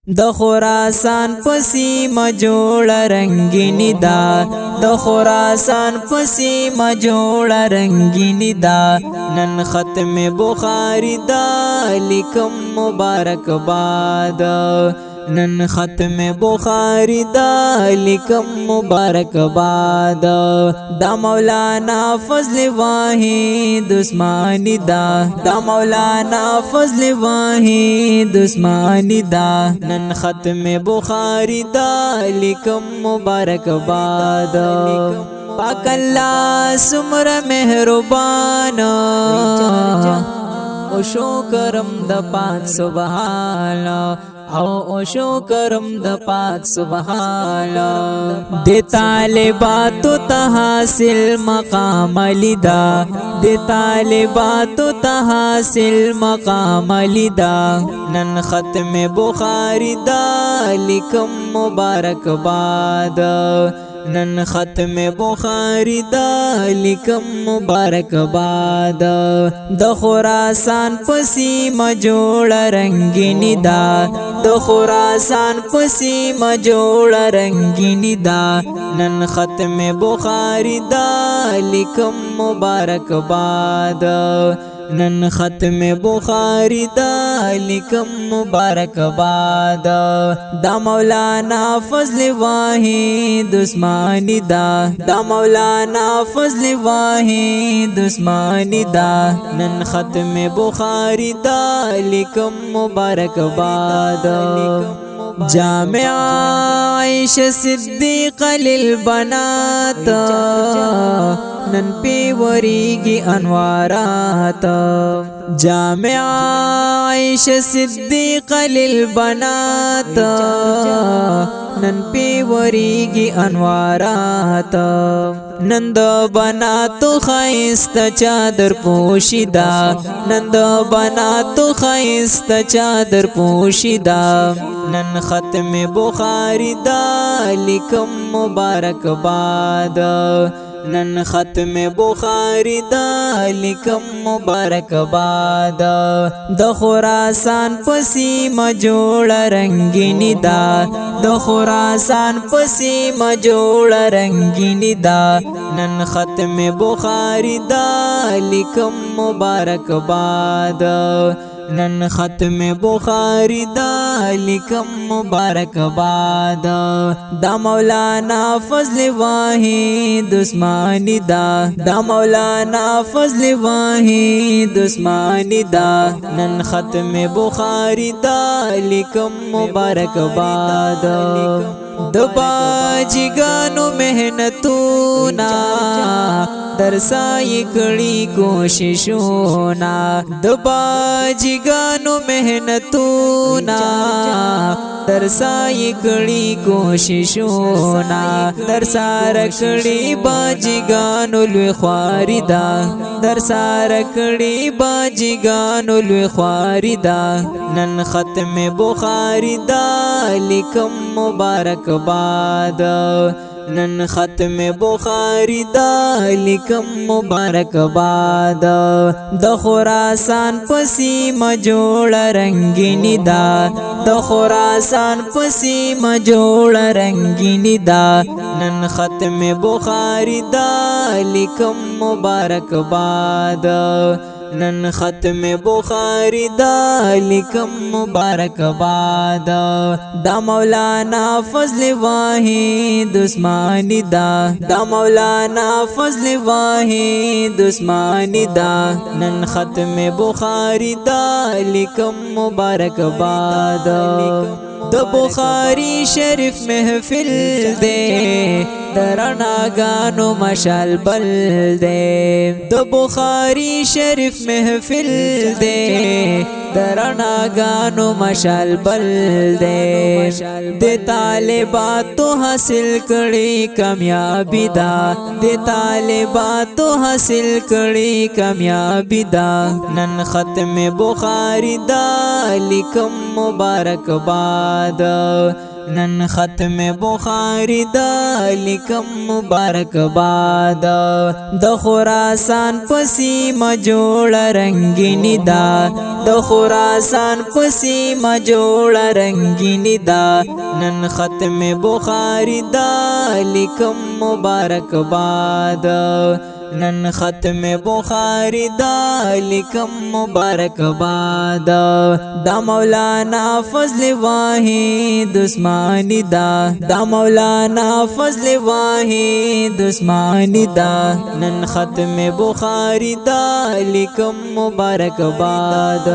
د خراسان پسی مجوړ رنگینی دا د خراسان پسی مجوړ رنگینی دا نن ختم بخاری دا لیکم مبارک باد نن ختم بخاری دا لیکم مبارک باد دا مولانا فضل واحد عثمانی دا مولانا فضل واحد عثمانی دا نن ختم بخاری دا لیکم مبارک باد پاک اللہ سمر مہربان او شو کرم د پاک سبحان او شو کرم د پاک سبحان د طالباتو ته حاصل مقام لیدا د طالباتو ته حاصل مقام لیدا نن ختم بخاری دا لیکم مبارک باد نن ختم بخاری دا لیکم مبارک باد د خراسان پسی مجوړ رنگینی دا د خراسان پسی مجوړ رنگینی دا نن ختم بخاری دا لیکم مبارک باد نن ختم بخاری دا لیکم مبارک باد دا مولانا فضل واحد عثمانی دا مولانا فضل واحد عثمانی دا نن ختم بخاری دا لیکم مبارک باد جامعہ عائشہ صدیقہ للبنات نن پی وریگی انوارات جامعہ عائشہ صدیقہ للبنات نن پی وریگی انوارات نند بناتو خیست چادر پوشیدا نند بناتو خیست چادر پوشیدا نن ختم بخاری دا لیکم مبارک باد نن ختم بخاری دا لیکم مبارک باد د خراسان پسی مجوړ رنگینی دا د خراسان پسی مجوړ رنگینی دا نن ختم بخاری دا لیکم مبارک باد نن ختم بخاری دا لیکم مبارک باد دا مولانا فضل واحد عثمانی دا مولانا فضل واحد عثمانی دا نن ختم بخاری دا لیکم مبارک باد د باجګانو مهنتونا درسای کړي کوششونا د باجګانو مهنتونا درسای کړي کوششونا درسار کړي باجګانو لوی خواریدا درسار کړي باجګانو لوی خواریدا نن ختم بخاری دا لیکم مبارک باد نن ختم بخاری دا لیکم مبارک باد د خراسان پسی مجوړ رنگینی دا د خراسان پسی مجوړ رنگینی دا نن ختم بخاری دا لیکم مبارک باد نن ختم بخاری دا لیکم مبارک باد دا مولانا فضل واحد عثمانی دا مولانا فضل واحد عثمانی دا نن ختم بخاری دا لیکم مبارک باد د بخاری شریف محفل دے درناگانو مشال بل دے د بخاری شریف محفل دے درناگانو مشال بل دے د طالباتو حاصل کړي کامیابی دا د طالباتو حاصل کړي کامیابی دا نن ختم بخاری دا لیکم مبارک باد نن ختم بخاری دا لیکم مبارک باد د خراسان پسی مجوړ رنگینی دا د خراسان پسی مجوړ رنگینی دا نن ختم بخاری دا لیکم مبارک باد نن ختم بخاری دا لیکم مبارک باد دا مولانا فضل واحد عثمانی دا مولانا فضل واحد عثمانی دا نن ختم بخاری دا لیکم مبارک باد